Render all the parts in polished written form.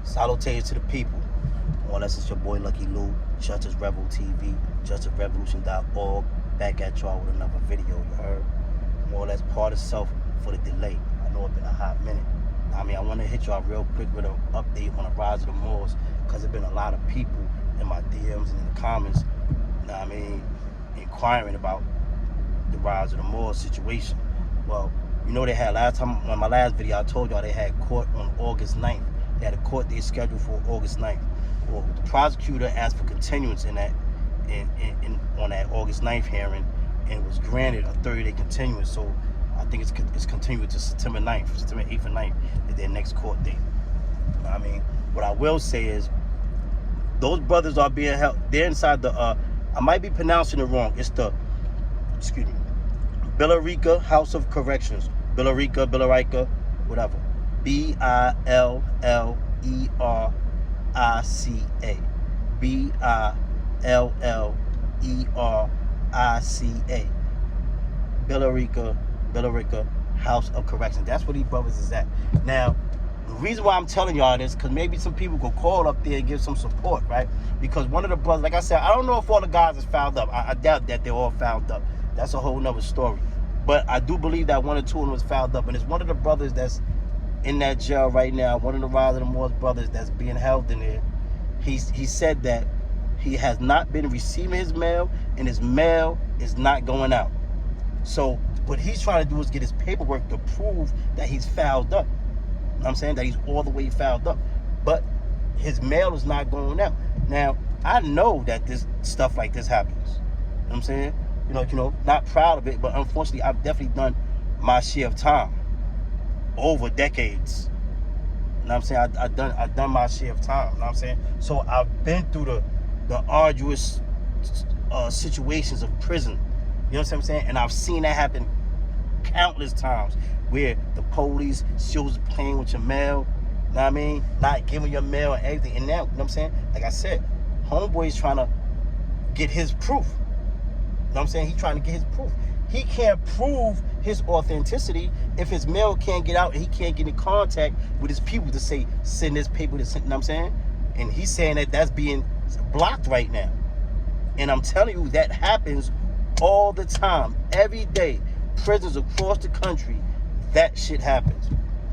Salutations to the people. More or less, it's your boy Lucky Lou, Justice Rebel TV, justicerevolution.org. Back at y'all with another video, you heard? More or less, part of self for the delay. I know it's been a hot minute. I want to hit y'all real quick with an update on the rise of the Moors, because there's been a lot of people in my DMs and in the comments, inquiring about the rise of the Moors situation. Well, you know, they had last time on my last video, I told y'all they had court on August 9th. They had a court date scheduled for August 9th. Well, the prosecutor asked for continuance in that on that August 9th hearing, and was granted a 30-day continuance. So I think it's continued to September 9th, September 8th and 9th is their next court date. What I will say is those brothers are being held. They're inside the I might be pronouncing it wrong. It's the Billerica House of Corrections. Billerica, whatever. Billerica. Billerica House of Corrections. That's where these brothers is at. Now, the reason why I'm telling y'all this, because maybe some people could call up there and give some support, right? Because one of the brothers, like I said, I don't know if all the guys is fouled up. I doubt that they're all fouled up. That's a whole nother story. But I do believe that one or two of them was fouled up. And it's one of the brothers that's in that jail right now, one of the Rise of the Moors brothers that's being held in there. He said that he has not been receiving his mail, and his mail is not going out. So what he's trying to do is get his paperwork to prove that he's fouled up. You know what I'm saying? That he's all the way fouled up. But his mail is not going out. Now, I know that this stuff like this happens. You know what I'm saying? You know, not proud of it, but unfortunately, I've definitely done my share of time over decades. You know what I'm saying? I've done my share of time. You know what I'm saying? So I've been through the arduous situations of prison. You know what I'm saying? And I've seen that happen countless times, where the police shows playing with your mail. You know what I mean? Not giving your mail and everything. And now, you know what I'm saying? Like I said, homeboy's trying to get his proof. You know what I'm saying? He's trying to get his proof. He can't prove his authenticity if his mail can't get out and he can't get in contact with his people to say, send this paper to send. You know what I'm saying? And he's saying that that's being blocked right now. And I'm telling you, that happens all the time, every day. Prisons across the country, that shit happens.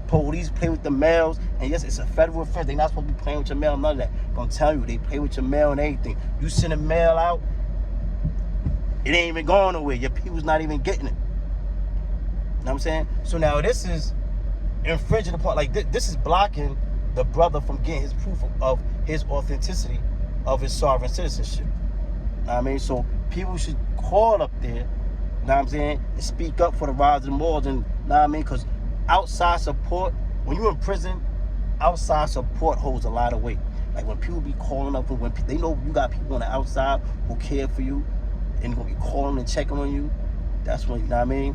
Police play with the mails, and yes, it's a federal offense. They're not supposed to be playing with your mail, none of that. But I'm telling you, they play with your mail and everything. You send a mail out, it ain't even going nowhere. Your people's not even getting it. You know what I'm saying? So now this is infringing upon, like this is blocking the brother from getting his proof of his authenticity of his sovereign citizenship. You know what I mean? So people should call up there, you know what I'm saying, and speak up for the rise of the Moors. And you know what I mean? Because outside support, when you're in prison, outside support holds a lot of weight. Like when people be calling up, when they know you got people on the outside who care for you and gonna be calling and checking on you, that's when, you know what I mean,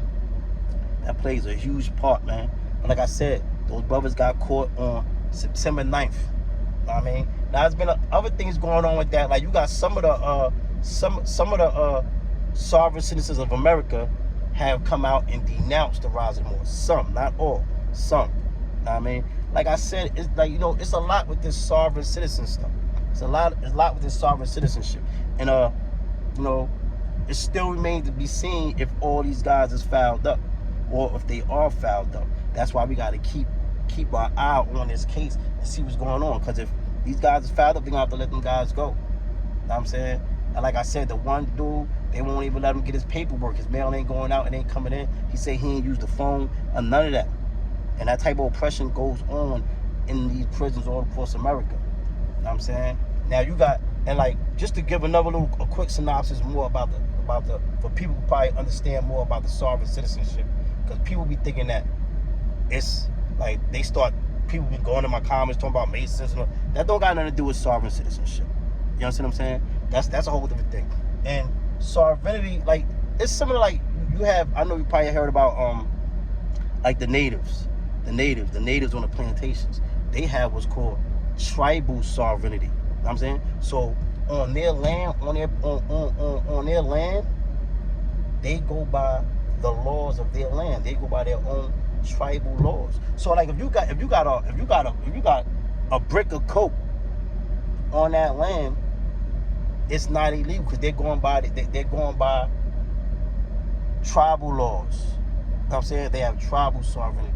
that plays a huge part, man. But like I said, those brothers got caught on September 9th. You know what I mean? Now there's been other things going on with that. Like you got some of the sovereign citizens of America have come out and denounced the rise of the Moors. Some, not all, some. You know what I mean? Like I said, it's like, it's a lot with this sovereign citizen stuff. It's a lot with this sovereign citizenship. And it still remains to be seen if all these guys is fouled up, or if they are fouled up. That's why we got to keep our eye on this case and see what's going on. Because if these guys is fouled up, they're going to have to let them guys go. You know what I'm saying? And like I said, the one dude, they won't even let him get his paperwork. His mail ain't going out, it ain't coming in. He said he ain't used the phone, or none of that. And that type of oppression goes on in these prisons all across America. You know what I'm saying? Now you got, and like, just to give a quick synopsis more about for people who probably understand more about the sovereign citizenship. Because people be thinking that it's like, people be going in my comments talking about Masons. And all. That don't got nothing to do with sovereign citizenship. You understand what I'm saying? That's a whole different thing. And sovereignty, like, it's similar, like, you have, I know you probably heard about, like, the natives on the plantations. They have what's called tribal sovereignty. You know what I'm saying? So, on their land, on their land, they go by the laws of their land. They go by their own tribal laws. So, like, if you got a brick of coke on that land, it's not illegal because they're going by tribal laws. You know what I'm saying? They have tribal sovereignty.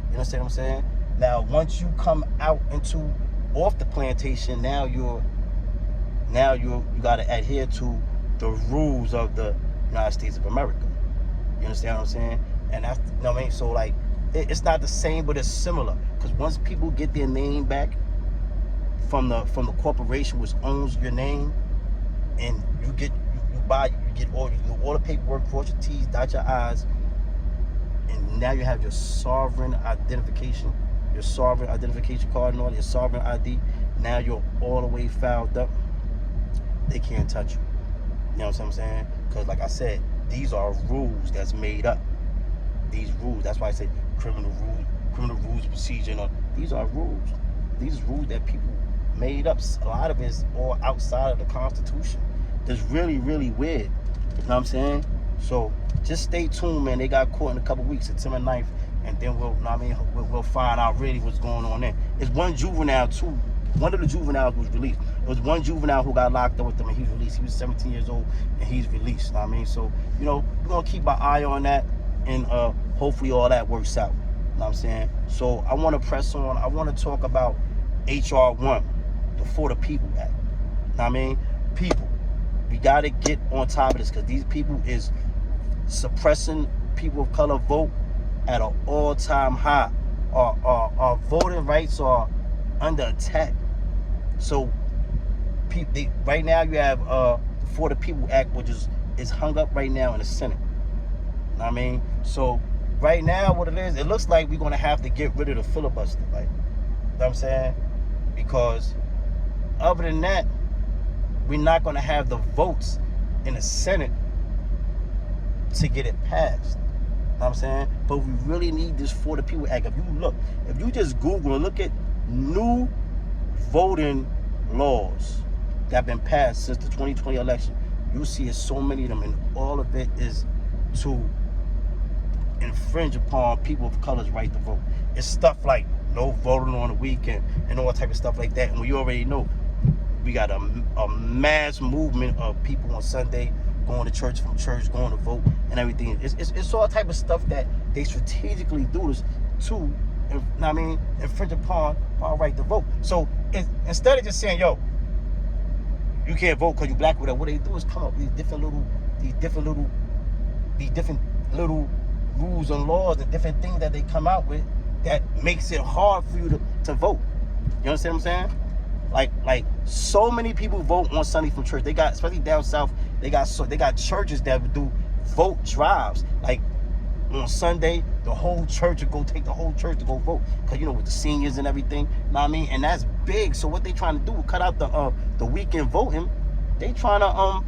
You understand what I'm saying? Now, once you come out off the plantation, now you got to adhere to the rules of the United States of America. You understand what I'm saying? And that's, you know what I mean? So like, it's not the same, but it's similar. Because once people get their name back from the corporation which owns your name, and you get all the paperwork, cross your T's, dot your I's, and now you have your sovereign identification card and all your sovereign ID. Now you're all the way filed up. They can't touch you. You know what I'm saying? Because like I said, these are rules that's made up. These rules, that's why I say criminal rules, procedure, and all. These are rules. These rules that people made up. A lot of it is all outside of the Constitution. That's really, really weird. You know what I'm saying? So just stay tuned, man. They got caught in a couple weeks, September 9th, and then we'll find out really what's going on there. It's one juvenile too. One of the juveniles was released. It was one juvenile who got locked up with them, and he's released. He was 17 years old, and he's released. You know what I mean? So, you know, we're going to keep our eye on that, and hopefully all that works out. You know what I'm saying? So I want to press on. I want to talk about HR1, the For the People Act. You know what I mean? People, we got to get on top of this, because these people is suppressing people of color vote at an all-time high. Our voting rights are under attack. So right now you have For the People Act, which is hung up right now in the Senate. You know what I mean? So right now what it is, it looks like we're going to have to get rid of the filibuster. Like, you know what I'm saying? Because other than that, we're not going to have the votes in the Senate to get it passed. You know what I'm saying? But we really need this For the People Act. If you just Google and look at new voting laws that have been passed since the 2020 election, you see it's so many of them, and all of it is to infringe upon people of color's right to vote. It's stuff like no voting on the weekend and all type of stuff like that. And we already know we got a mass movement of people on Sunday going to church, from church, going to vote and everything. It's all type of stuff that they strategically do this to, infringe upon our right to vote. So instead of just saying, yo, you can't vote because you black or whatever, what they do is come up with these different little rules and laws and different things that they come out with that makes it hard for you to vote. You understand what I'm saying? Like so many people vote on Sunday from church. They got, especially down south, they got churches that would do vote drives. Like on Sunday, the whole church would go, take the whole church to go vote, because with the seniors and everything. You know what I mean? And that's big. So what they trying to do, cut out the weekend voting. They trying to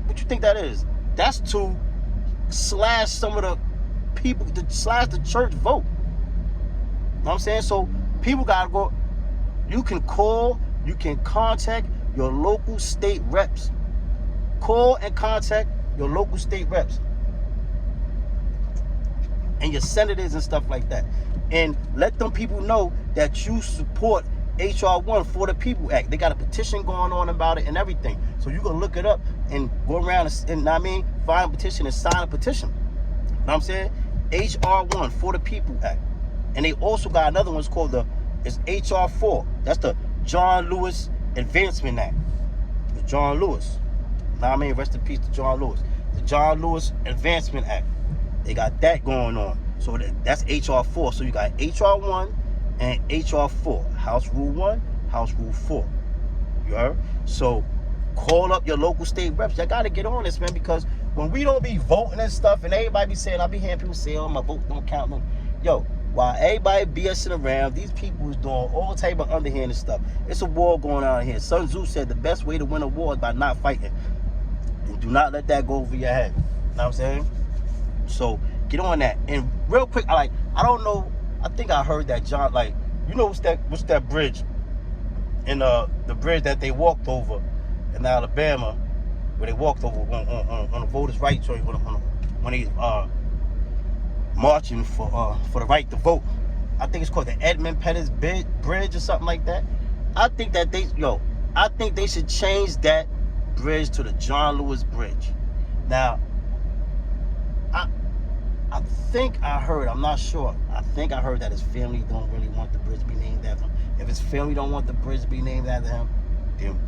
what you think that is? That's to slash some of the people, to slash the church vote. You know what I'm saying? So people gotta go. You can call, you can contact your local state reps. Call and contact your local state reps and your senators and stuff like that, and let them people know that you support HR1 For the People Act. They got a petition going on about it and everything. So you can look it up and go around and find a petition and sign a petition. You know what I'm saying? HR1 For the People Act. And they also got another one, it's called it's HR4. That's the John Lewis Advancement Act. The John Lewis. You know what I mean? Rest in peace to John Lewis. The John Lewis Advancement Act. They got that going on. So that's HR4. So you got HR1 and HR4. House Rule 1, House Rule 4. You heard? So call up your local state reps. Y'all got to get on this, man, because when we don't be voting and stuff, and everybody be saying, I be hearing people say, oh, my vote don't count. No. Yo, while everybody BSing around, these people is doing all type of underhanded stuff. It's a war going on here. Sun Tzu said the best way to win a war is by not fighting. And do not let that go over your head. You know what I'm saying? So get on that. And real quick, I don't know, I think I heard that John, what's that bridge? And the bridge that they walked over in Alabama, where they walked over on the voters' rights, when they marching for the right to vote. I think it's called the Edmund Pettus Bridge or something like that. I think that they should change that bridge to the John Lewis Bridge. Now, I think I heard, I'm not sure, I think I heard that his family don't really want the bridge to be named after him. If his family don't want the bridge to be named after him, then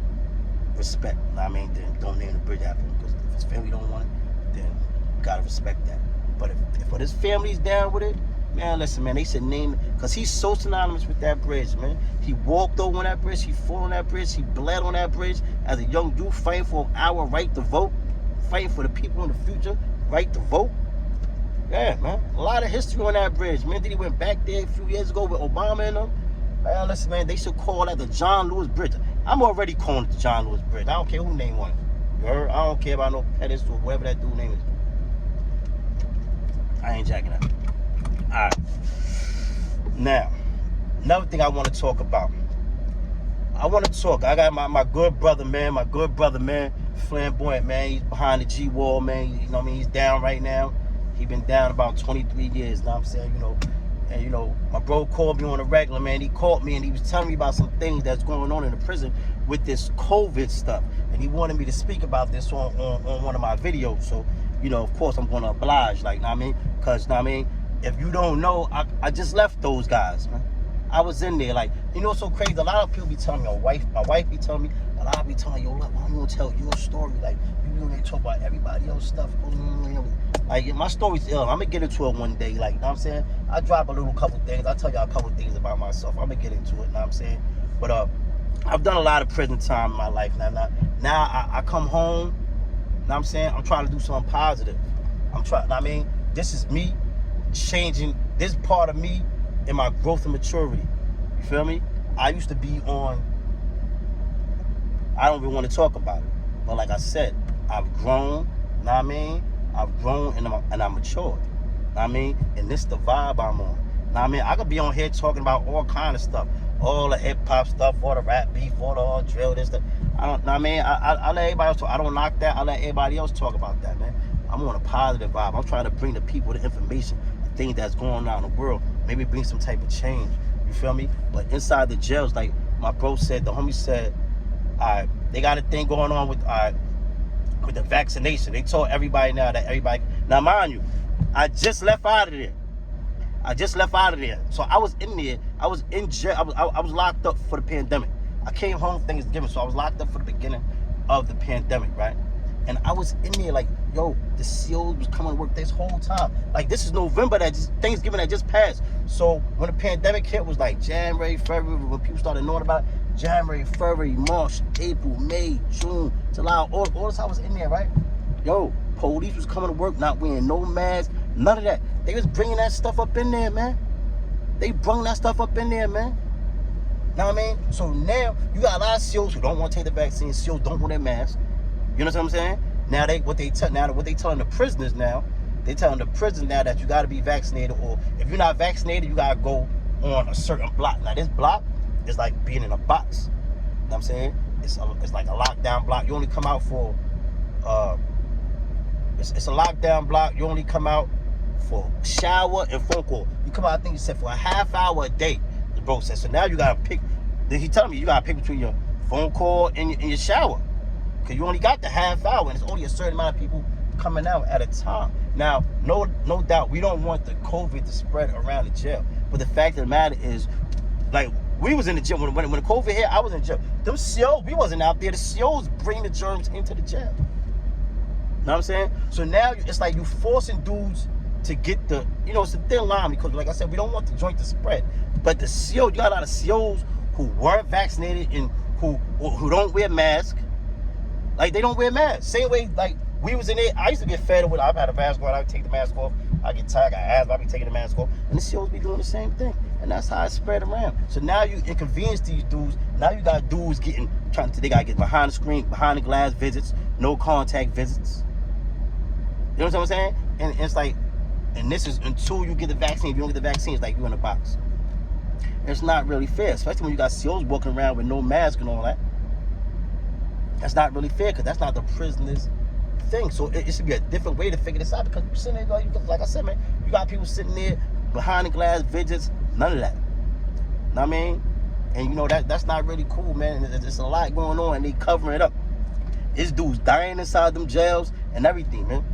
respect. Then don't name the bridge after him. Because if his family don't want it, then you gotta respect that. But if his family's down with it, man, listen, man, they should name it. Because he's so synonymous with that bridge, man. He walked over on that bridge, he fought on that bridge, he bled on that bridge as a young youth, fighting for our right to vote, fighting for the people in the future, right to vote. Yeah, man. A lot of history on that bridge, man. Then he went back there a few years ago with Obama and them. Man, listen, man, they should call that the John Lewis Bridge. I'm already calling it the John Lewis Bridge. I don't care who name on it. You heard? I don't care about no Pettis or whatever that dude name is. I ain't jacking that. Alright. Now, another thing I want to talk about. I got my good brother, man, Flamboyant, man. He's behind the G wall, man. You know what I mean? He's down right now. He been down about 23 years, know what I'm saying? And my bro called me on a regular, man. He called me and he was telling me about some things that's going on in the prison with this COVID stuff. And he wanted me to speak about this on one of my videos. So, of course I'm gonna oblige, like, know what I mean? Because, know what I mean, if you don't know, I just left those guys, man. I was in there, like, it's so crazy. A lot of people be telling me, my wife be telling me, a lot of be telling me, yo, look, I'm gonna tell your story. Like, you don't talk about everybody else stuff. Like, my story's ill. I'm gonna get into it one day. Like, you know what I'm saying? I drop a couple things. I'll tell y'all a couple things about myself. I'm gonna get into it, you know what I'm saying? But I've done a lot of prison time in my life. Now I come home, you know what I'm saying? I'm trying to do something positive. This is me changing this part of me in my growth and maturity. You feel me? I used to be on, I don't even want to talk about it. But like I said, I've grown, you know what I mean? I've grown and I'm matured. You know what I mean? And this is the vibe I'm on. You know what I mean? I could be on here talking about all kind of stuff. All the hip hop stuff, all the rap beef, all the drill, this, that. I don't know what I mean? I let everybody else talk. I don't knock that. I let everybody else talk about that, man. I'm on a positive vibe. I'm trying to bring the people the information, the things that's going on in the world. Maybe bring some type of change. You feel me? But inside the jails, like my bro said, the homie said, they got a thing going on with the vaccination. They told everybody now that everybody. Now, mind you, I just left out of there. So I was in there. I was in jail. I was locked up for the pandemic. I came home Thanksgiving, so I was locked up for the beginning of the pandemic, right? And I was in there like, yo, the COs was coming to work this whole time. Like, this is November, Thanksgiving that just passed. So when the pandemic hit, was like January, February, when people started knowing about it. January, February, March, April, May, June, July, all this I was in there, right? Yo, police was coming to work, not wearing no mask, none of that. They was bringing that stuff up in there, man. They brung that stuff up in there, man. Know what I mean? So now, you got a lot of COs who don't want to take the vaccine. COs don't wear their mask. You know what I'm saying? Now what they telling the prisoners now, they telling the prison now that you got to be vaccinated, or if you're not vaccinated, you got to go on a certain block. Now this block is like being in a box. You know what I'm saying? It's like a lockdown block. You only come out for it's a lockdown block. You only come out for shower and phone call. You come out, I think he said, for a half hour a day. The bro said. So now you gotta pick. Then he telling me you gotta pick between your phone call and your shower. Because you only got the half hour, and it's only a certain amount of people coming out at a time. Now, no doubt, we don't want the COVID to spread around the jail. But the fact of the matter is, like, we was in the jail. When the COVID hit, I was in jail. Them COs, we wasn't out there. The COs bring the germs into the jail. You know what I'm saying? So now, it's like you forcing dudes to get the, it's a thin line. Because, like I said, we don't want the joint to spread. But the CO, you got a lot of COs who weren't vaccinated and who don't wear masks. Like, they don't wear masks. Same way, like, we was in there. I used to get fed with, I've had a mask on. I would take the mask off. I get tired. I got asthma. I be taking the mask off. And the COs be doing the same thing. And that's how it spread around. So now you inconvenience these dudes. Now you got dudes they got to get behind the screen, behind the glass visits, no contact visits. You know what I'm saying? And it's like, and this is until you get the vaccine. If you don't get the vaccine, it's like you in a box. It's not really fair, especially when you got COs walking around with no mask and all that. That's not really fair, because that's not the prisoner's thing. So it should be a different way to figure this out, because you're sitting there, like I said, man, you got people sitting there behind the glass visits, None of that. Know what I mean? And you know, that's not really cool, man. It's a lot going on, and they covering it up. This dude's dying inside them jails and everything, man.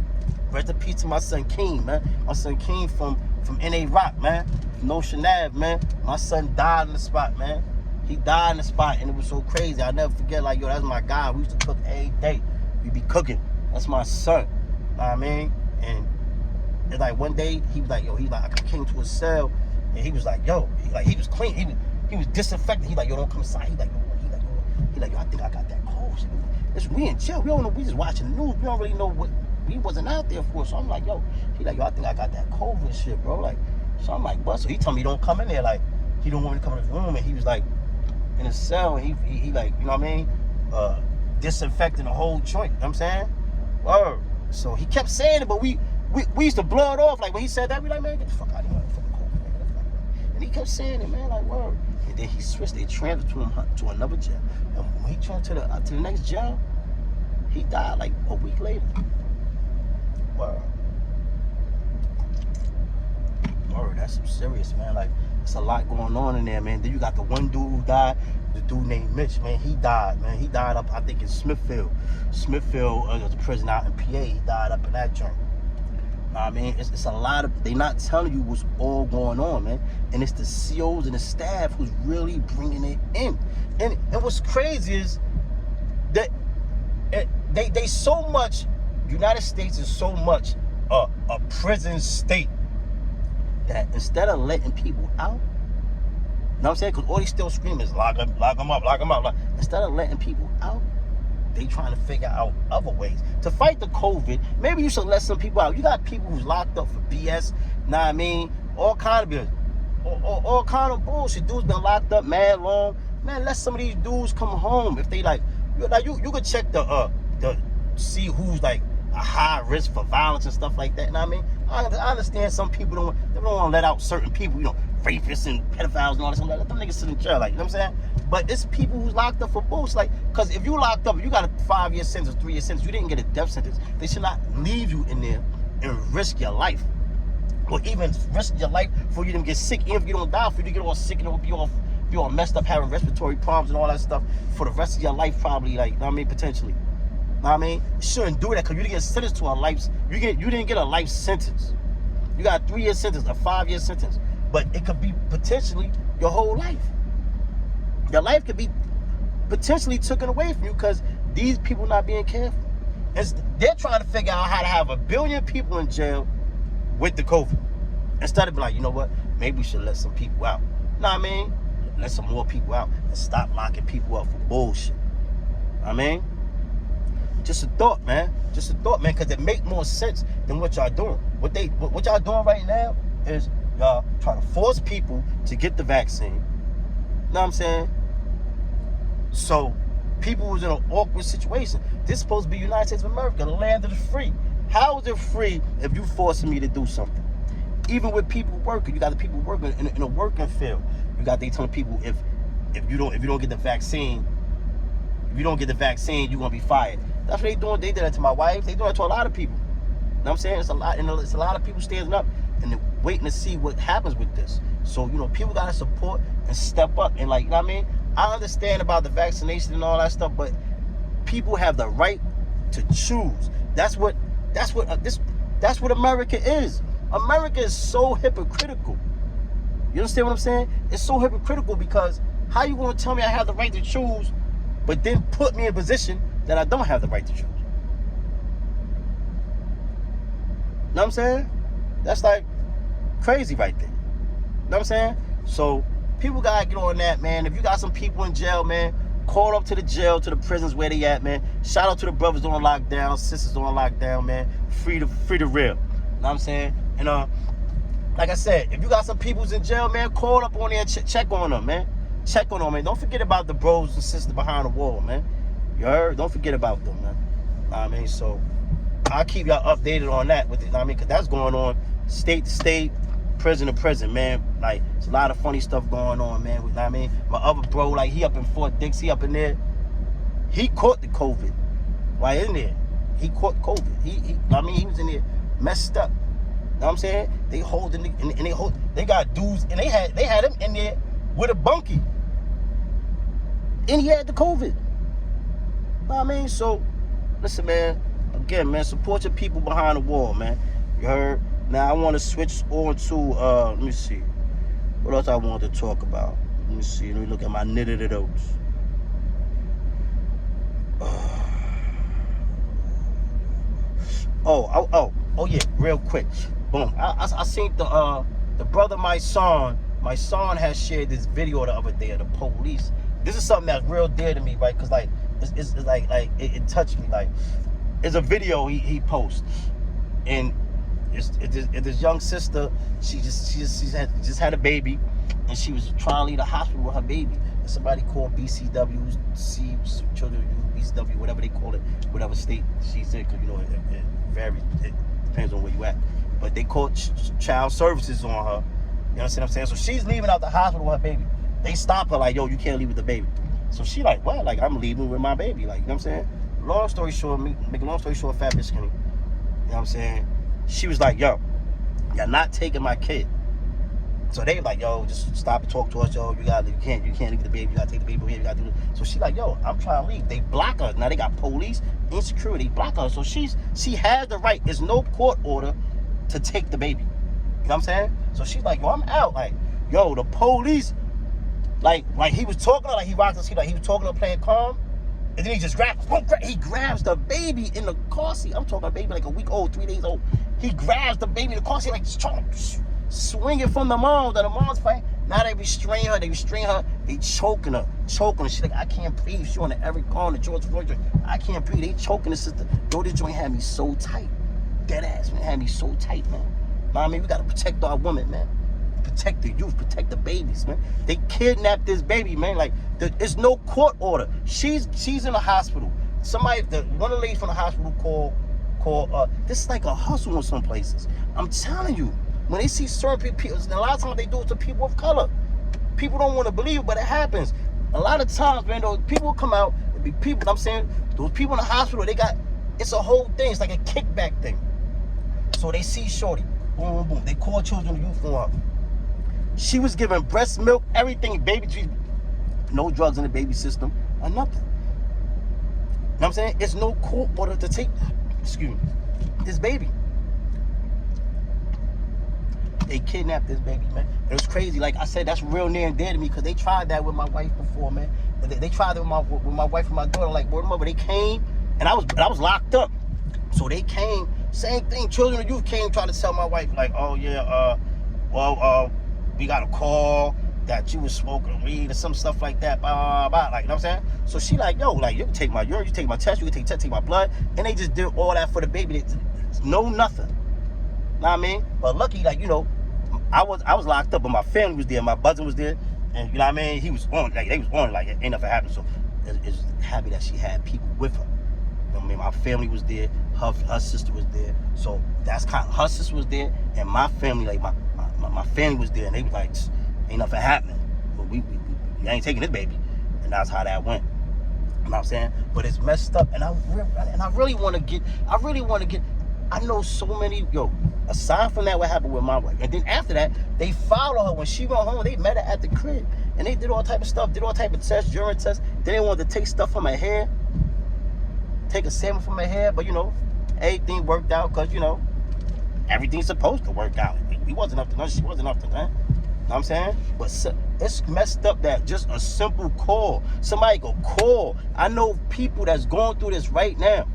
Rest in peace to my son King, man. My son King from NA Rock, man. From Ocean Ave, man. My son died in the spot, man. He died in the spot, and it was so crazy. I'll never forget, like, yo, that's my guy. We used to cook every day. We be cooking. That's my son. Know what I mean? And it's like one day, he was like, yo, I came to his cell, and he was like, yo, he was clean. He was disinfecting. He like, yo, don't come inside. He like, yo, I think I got that cold shit. It's we in jail. We don't know. We just watching the news. We don't really know what we wasn't out there for. So I'm like, yo, he like, yo, I think I got that COVID shit, bro. Like, so I'm like, what? So he told me don't come in there. Like, he don't want me to come in his room, and he was like in his cell, and he like, you know what I mean? Disinfecting the whole joint. You know what I'm saying? Word. So he kept saying it, but we used to blow it off. Like when he said that, we like, man, get the fuck out of here, fucking COVID, man. And he kept saying it, man, like, word. And then he switched. They transferred him to another jail. And when he transferred to the next jail, he died like a week later. Word. Word, that's some serious, man. Like, it's a lot going on in there, man. Then you got the one dude who died, the dude named Mitch, man. He died, man. He died up, I think, in Smithfield. Smithfield was a prison out in PA. He died up in that joint. I mean, it's a lot of, they not telling you what's all going on, man. And it's the COs and the staff who's really bringing it in. And what's crazy is that they so much, United States is so much a prison state that instead of letting people out, you know what I'm saying? Because all they still screaming is lock them up. Instead of letting people out, they trying to figure out other ways to fight the COVID. Maybe you should let some people out. You got people who's locked up for BS. Know what I mean? All kind of business. All kind of bullshit. Dudes been locked up mad long. Man, let some of these dudes come home. If they like you could check the see who's like a high risk for violence and stuff like that. You know what I mean? I understand some people don't want to let out certain people, you know, rapists and pedophiles and all this. Let them niggas sit in jail, like, you know what I'm saying? But it's people who's locked up for bullshit, like, because if you locked up, you got a 5-year sentence, 3-year sentence, you didn't get a death sentence. They should not leave you in there and risk your life, or even risk your life for you to get sick. Even if you don't die, for you to get all sick and be all messed up, having respiratory problems and all that stuff for the rest of your life, probably, like, you know what I mean, potentially. Know what I mean? You shouldn't do that because you didn't get sentenced to a life. You didn't get a life sentence. You got a 3-year sentence, a 5-year sentence, but it could be potentially your whole life. Your life could be potentially taken away from you because these people not being careful. They're trying to figure out how to have 1 billion people in jail with the COVID. Instead of being like, you know what? Maybe we should let some people out. Know what I mean? Let some more people out and stop locking people up for bullshit. Know what I mean? Just a thought, man. Just a thought, man, because it make more sense than what y'all doing. What y'all doing right now is y'all trying to force people to get the vaccine. You know what I'm saying? So people was in an awkward situation. This is supposed to be United States of America, the land of the free. How is it free if you forcing me to do something? Even with people working, you got the people working in a working field. They telling people if you don't get the vaccine, you're gonna be fired. That's what they doing. They did that to my wife. They doing that to a lot of people. You know what I'm saying? It's a lot, and it's a lot of people standing up and waiting to see what happens with this. So, you know, people gotta support and step up and, like, you know what I mean? I understand about the vaccination and all that stuff, but people have the right to choose. That's what America is. America is so hypocritical. You understand what I'm saying? It's so hypocritical because how you gonna tell me I have the right to choose, but then put me in a position that I don't have the right to choose? Know what I'm saying? That's like crazy right there. Know what I'm saying? So people gotta get on that, man. If you got some people in jail, man, call up to the jail, to the prisons where they at, man. Shout out to the brothers on lockdown, sisters on lockdown, man. Free the real. Know what I'm saying? And like I said, if you got some people's in jail, man, call up on there and check on them, man. Check on them, man. Don't forget about the bros and sisters behind the wall, man. You heard? Don't forget about them, man. Know what I mean? So I'll keep y'all updated on that with it. Know what I mean? Because that's going on state to state, prison to prison, man. Like, it's a lot of funny stuff going on, man. Know what I mean? My other bro, like, he up in Fort Dix, he up in there. He caught the COVID while in there. He caught COVID. He was in there messed up. what I'm saying? They holding and they got dudes and they had him in there with a bunkie. And he had the COVID. You know what I mean? So, listen, man. Again, man, support your people behind the wall, man. You heard? Now, I want to switch on to, let me see. What else I wanted to talk about? Let me see. Let me look at my knitted those. Oh, yeah, real quick. Boom. I seen the brother, my son has shared this video the other day of the police. This is something that's real dear to me, right? Because, like, it's like it touched me. Like, it's a video he posts. And it's this young sister, she just had a baby. And she was trying to leave the hospital with her baby. And somebody called BCW, Children BCW, whatever they call it, whatever state she's in, because, you know, it varies. It depends on where you at. But they called child services on her. You know what I'm saying? So she's leaving out the hospital with her baby. They stop her like, yo, you can't leave with the baby. So she like, what? Like, I'm leaving with my baby. Like, you know what I'm saying? Long story short, make a long story short, fat bitch skinny. You know what I'm saying? She was like, yo, you're not taking my kid. So they like, yo, just stop and talk to us, yo. You can't leave the baby. You gotta take the baby here. You gotta do this. So she like, yo, I'm trying to leave. They block her. Now they got police, insecurity, block her. So she has the right. There's no court order to take the baby. You know what I'm saying? So she's like, yo, I'm out. Like, yo, the police, like he was talking to her, like he rocked us. Like he was talking to her, playing calm, and then he just grabs the baby in the car seat. I'm talking about baby like a week old, 3 days old. He grabs the baby in the car seat, like trying to swing it from the mom. That the mom's fighting. Now they restrain her. They choking her. She's like, I can't breathe. She on the every corner, George Floyd joint. I can't breathe. They choking the sister. Yo, this joint had me so tight. Dead ass, man. Had me so tight, man. I mean, we gotta protect our women, man. Protect the youth, protect the babies, man. They kidnapped this baby, man. Like, there's no court order. She's in the hospital. One of the ladies from the hospital called. This is like a hustle in some places. I'm telling you, when they see certain people, and a lot of times they do it to people of color. People don't want to believe it, but it happens. A lot of times, man, those people come out. It be people. I'm saying those people in the hospital. It's a whole thing. It's like a kickback thing. So they see shorty. Boom, boom, boom. They call children and youth for her. She was given breast milk, everything, baby treatment. No drugs in the baby system or nothing. You know what I'm saying? It's no court order to take, this baby. They kidnapped this baby, man. It was crazy. Like I said, that's real near and dear to me because they tried that with my wife before, man. They tried it with my wife and my daughter. Like, word mother, they came, and I was locked up. So they came, same thing. Children and youth came trying to tell my wife, like, oh yeah, we got a call that you was smoking weed or some stuff like that, blah, blah, blah. Like, you know what I'm saying? So she like, yo, like, you can take my urine, you take my test, you can take my blood. And they just did all that for the baby. No nothing. Know what I mean? But lucky, like, you know, I was locked up, but my family was there, my cousin was there. And you know what I mean? He was on, like, they was on, like, ain't nothing happened. So it's happy that she had people with her. You know what I mean? My family was there, her sister was there. So that's kind of, her sister was there, and my family, like, my family was there, and they was like, ain't nothing happening. But we ain't taking this baby. And that's how that went. You know what I'm saying? But it's messed up, and I really want to get, I know so many, aside from that, what happened with my wife. And then after that, they followed her. When she went home, they met her at the crib. And they did all type of stuff, did all type of tests, urine tests. Then they wanted to take stuff from her hair, take a sample from her hair. But, everything worked out because, everything's supposed to work out. He wasn't up to nothing. She wasn't up to nothing. You know what I'm saying? But it's messed up that just a simple call. Somebody go call. I know people that's going through this right now.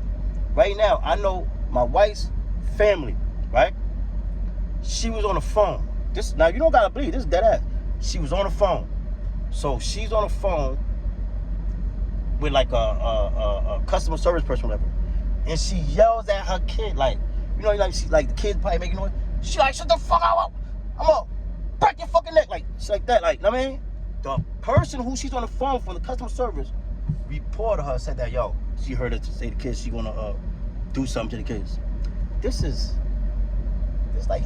Right now, I know my wife's family, right? She was on the phone. Now, you don't got to believe. This is dead ass. She was on the phone. So she's on the phone with like a customer service person, whatever. And she yells at her kid, like, she, like, the kid's probably making noise. She like, shut the fuck up. I'm gonna break your fucking neck. Like, shit like that. Like, you know what I mean? The person who she's on the phone from the customer service reported her, said that, she heard her say to the kids she gonna do something to the kids. This is like,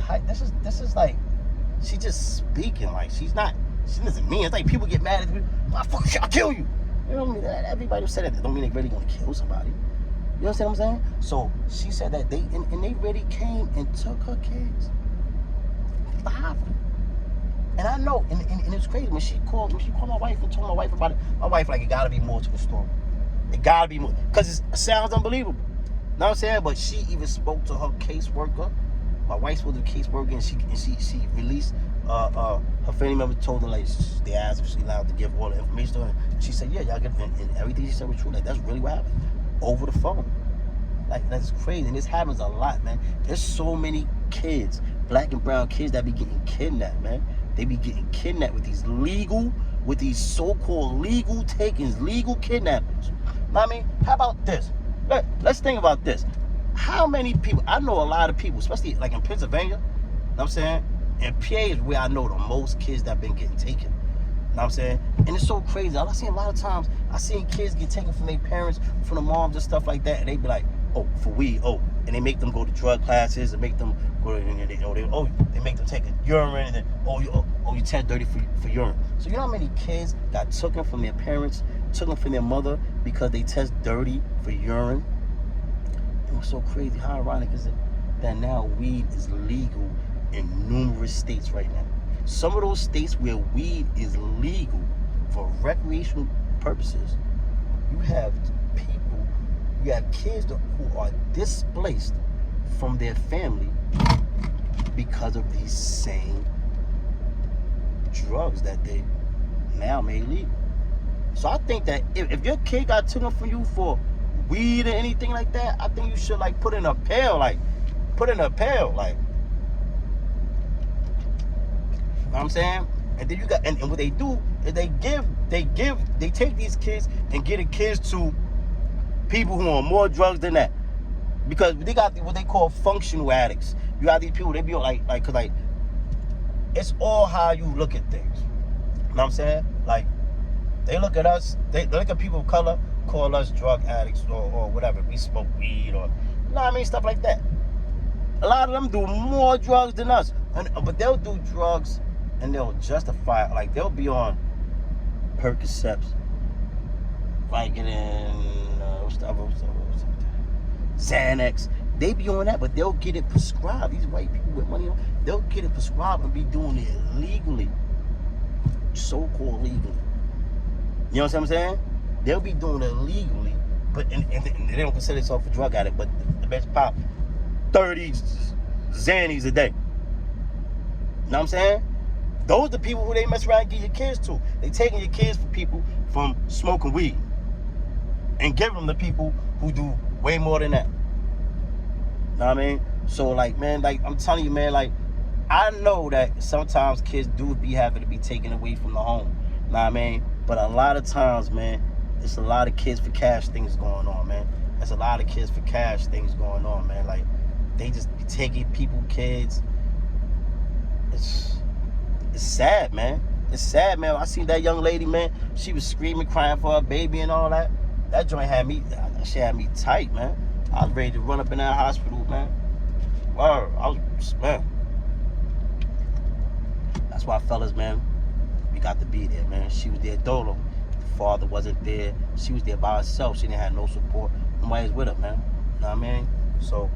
she just speaking. Like, she doesn't mean, it's like people get mad at me. I'll kill you. You know what I mean? Everybody who said that don't mean they really gonna kill somebody. You understand what I'm saying? So she said that they really came and took her kids. to hide from. And I know, and it's crazy when she called my wife and told my wife about it. My wife like, it gotta be more to the story. It gotta be more, because it sounds unbelievable. You know what I'm saying? But she even spoke to her caseworker. My wife spoke to the caseworker, and she released. Her family member told her, like, they asked if she allowed to give all the information to her. And she said, yeah, y'all get, and everything she said was true. Like, that's really what happened over the phone. Like, that's crazy, and this happens a lot, man. There's so many kids, black and brown kids, that be getting kidnapped, man. They be getting kidnapped with these so-called legal takings, legal kidnappings. Know what I mean? How about this? Let's think about this. How many people, I know a lot of people, especially like in Pennsylvania, you know what I'm saying? And PA is where I know the most kids that been getting taken. You know what I'm saying? And it's so crazy. I see a lot of times, I seen kids get taken from their parents, from the moms and stuff like that, and they be like, oh, for weed, oh. And they make them go to drug classes, and make them go to, they make them take a urine, and then, you test dirty for urine. So you know how many kids got taken from their parents, taken from their mother, because they test dirty for urine? It was so crazy. How ironic is it that now weed is legal in numerous states right now? Some of those states where weed is legal for recreational purposes, you have kids who are displaced from their family because of these same drugs that they now made legal. So I think that if your kid got taken from you for weed or anything like that, I think you should like put in a pail, like. You know what I'm saying? And then you got, and what they do is they take these kids and get the kids to people who are on more drugs than that, because they got what they call functional addicts. You got these people, they be cause it's all how you look at things. You know what I'm saying? Like, they look at us, they look at people of color, call us drug addicts or whatever. We smoke weed, or, you know what I mean, stuff like that. A lot of them do more drugs than us, but they'll do drugs and they'll justify it. Like, they'll be on Percocets, Vicodin, Xanax. They be on that, but they'll get it prescribed. These white people with money, they'll get it prescribed and be doing it legally, so-called legally. You know what I'm saying? They'll be doing it legally, but and they don't consider themselves a drug addict, but the bitch pop 30 Xannies a day. You know what I'm saying? Those are the people who they mess around and give your kids to. They taking your kids for people from smoking weed and giving them to people who do way more than that. You know what I mean? So, like, man, like, I'm telling you, man, like, I know that sometimes kids do be having to be taken away from the home. You know what I mean? But a lot of times, man, it's a lot of kids for cash things going on, man. There's a lot of kids for cash things going on, man. Like, they just be taking people, kids. It's sad, man. It's sad, man. I seen that young lady, man. She was screaming, crying for her baby and all that. That joint had me tight, man. I was ready to run up in that hospital, man. Word, man. That's why, fellas, man, we got to be there, man. She was there dolo. The father wasn't there. She was there by herself. She didn't have no support. Nobody's with her, man. You know what I mean? So,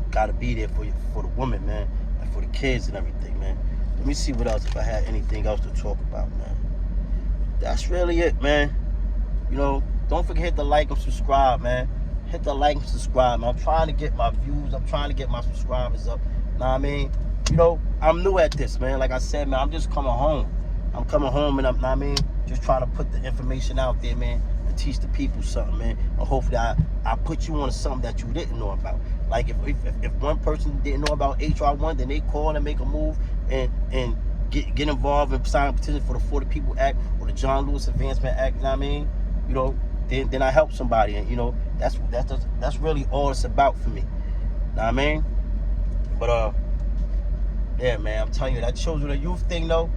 gotta be there for the woman, man, and for the kids and everything, man. Let me see what else, if I had anything else to talk about, man. That's really it, man. You know, don't forget to hit the like and subscribe, man. Hit the like and subscribe, man. I'm trying to get my views. I'm trying to get my subscribers up. Know what I mean? You know, I'm new at this, man. Like I said, man, I'm just coming home. I'm coming home, and I'm, know what I mean, just trying to put the information out there, man, and teach the people something, man. And hopefully I put you on to something that you didn't know about. Like, if one person didn't know about HR1, then they call and make a move and get involved and sign a petition for the For the People Act or the John Lewis Advancement Act. You know what I mean? You know, then I help somebody, and you know, that's really all it's about for me. You know what I mean? But yeah, man, I'm telling you, that children and youth thing, though,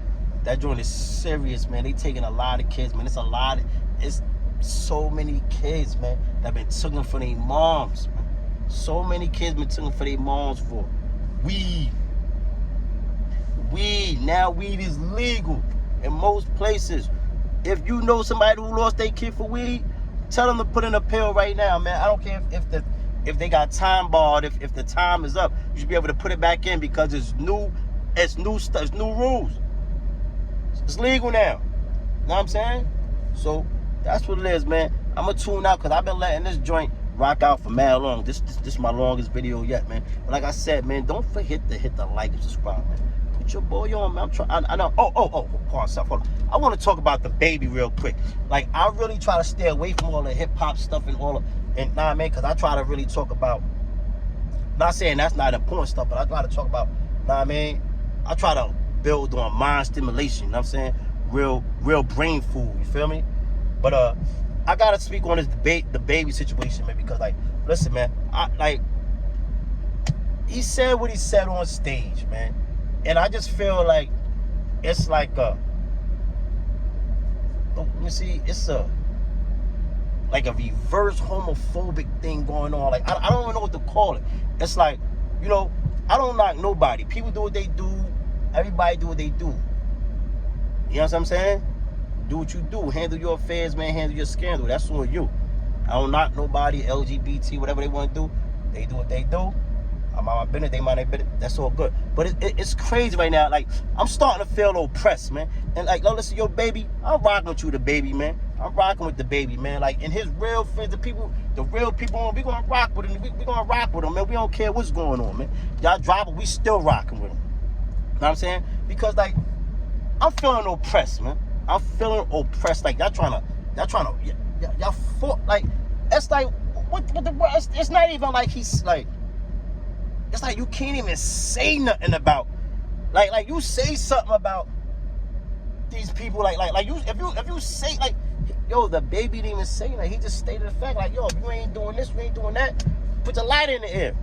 that joint is serious, man. They taking a lot of kids, man. It's so many kids, man, that been taken for their moms, man. So many kids been taken for their moms for weed. Now weed is legal in most places. If you know somebody who lost their kid for weed, tell them to put in a pill right now, man. I don't care if if they got time barred, if the time is up, you should be able to put it back in because it's new stuff, it's new rules. It's legal now. You know what I'm saying? So that's what it is, man. I'm gonna tune out because I've been letting this joint rock out for mad long. This is my longest video yet, man. But like I said, man, don't forget to hit the like and subscribe, man. Put your boy on, man. I'm trying. I know. Hold on. I want to talk about DaBaby real quick. Like, I really try to stay away from all the hip hop stuff and all of, and nah, man, because I try to really talk about. Not saying that's not important stuff, but I try to talk about. Nah, man. I try to build on mind stimulation. You know what I'm saying? Real brain food. You feel me? But I gotta speak on this DaBaby situation, man, because like, listen, man, he said what he said on stage, man, and I just feel like it's like it's like a reverse homophobic thing going on. Like, I don't even know what to call it. It's like, you know, I don't knock nobody. People do what they do. Everybody do what they do. You know what I'm saying? Do what you do. Handle your affairs, man. Handle your scandal. That's on you. I don't knock nobody, LGBT, whatever they want to do. They do what they do. I'm out my business. They mind their business. That's all good. But it's crazy right now. Like, I'm starting to feel oppressed, man. And like, listen, yo, baby, I'm rocking with you, DaBaby, man. I'm rocking with DaBaby, man. Like, and his real friends, the real people, we gonna rock with him. We gonna rock with him, man. We don't care what's going on, man. Y'all drop it, we still rocking with him. You know what I'm saying? Because, like, I'm feeling oppressed, man. I'm feeling oppressed. Like, y'all fought. Like, it's like, what the world? It's not even like he's like, it's like you can't even say nothing about, like you say something about these people, like you, if you say, like, yo, DaBaby didn't even say that. He just stated the fact, like, yo, if you ain't doing this, we ain't doing that, put the light in the air.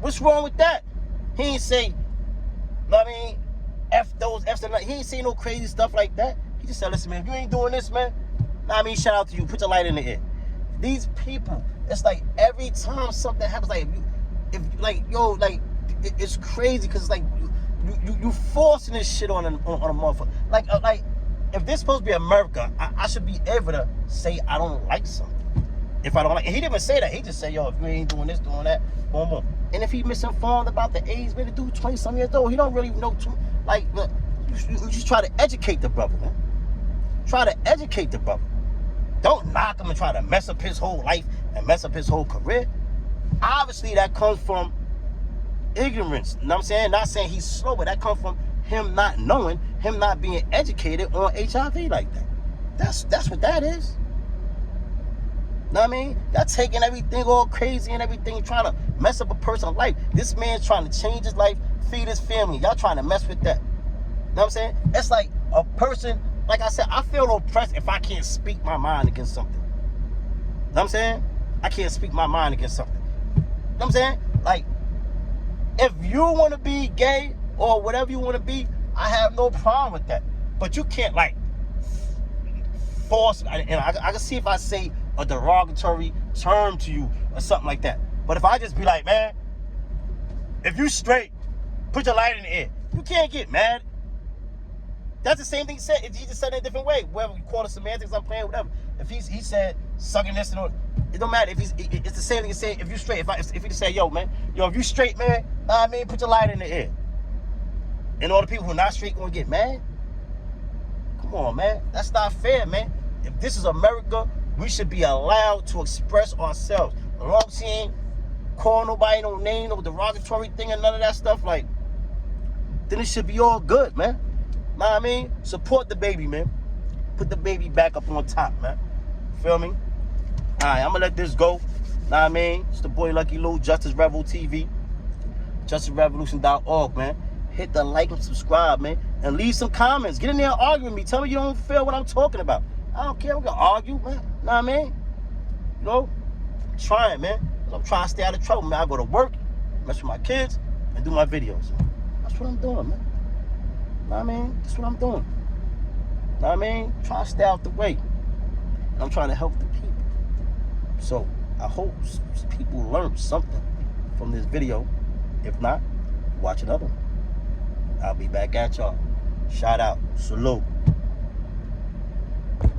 What's wrong with that? He ain't say, you know what I mean, F those, F's and he ain't say no crazy stuff like that. He just said, listen, man, if you ain't doing this, man, I mean, shout out to you. Put your light in the air. These people, it's like every time something happens, like, if like, yo, like, it's crazy because it's like you forcing this shit on a motherfucker. Like, if this supposed to be America, I should be able to say I don't like something. If I don't like, and he didn't even say that. He just said, yo, if you ain't doing this, doing that, boom, boom. And if he misinformed about the AIDS, man, the dude 20-some years old, he don't really know too. Like, look, you just try to educate the brother, man. Try to educate the brother. Don't knock him and try to mess up his whole life and mess up his whole career. Obviously, that comes from ignorance. You know what I'm saying? Not saying he's slow, but that comes from him not knowing, him not being educated on HIV like that. That's what that is. You know what I mean? Y'all taking everything all crazy and everything, trying to mess up a person's life. This man's trying to change his life, feed his family. Y'all trying to mess with that. You know what I'm saying? It's like a person, like I said, I feel oppressed if I can't speak my mind against something. You know what I'm saying? I can't speak my mind against something. You know what I'm saying? Like, if you want to be gay or whatever you want to be, I have no problem with that. But you can't, like, force, and I can see if I say a derogatory term to you or something like that. But if I just be like, man, if you straight, put your light in the air. You can't get mad. That's the same thing he said. He just said it in a different way. Whether you call it semantics, I'm playing, whatever. If he said sucking this and all, it don't matter. If it's the same thing as saying if you straight. If he say, yo, man, if you straight, man, I mean, put your light in the air. And all the people who are not straight gonna get mad. Come on, man. That's not fair, man. If this is America, we should be allowed to express ourselves. As long as he ain't call nobody no name, no derogatory thing, and none of that stuff, like, then it should be all good, man. Know what I mean? Support DaBaby, man. Put DaBaby back up on top, man. Feel me? Alright, I'm gonna let this go. Know what I mean? It's the boy Lucky Lou, Justice Rebel TV. JusticeRevolution.org, man. Hit the like and subscribe, man. And leave some comments. Get in there and argue with me. Tell me you don't feel what I'm talking about. I don't care. We're gonna argue, man. Know what I mean? You know? I'm trying, man. I'm trying to stay out of trouble, man. I go to work, mess with my kids, and do my videos. That's what I'm doing, man. Know what I mean? That's what I'm doing. Know what I mean? Trying to stay out the way. And I'm trying to help the people. So, I hope people learn something from this video. If not, watch another one. I'll be back at y'all. Shout out. Salute.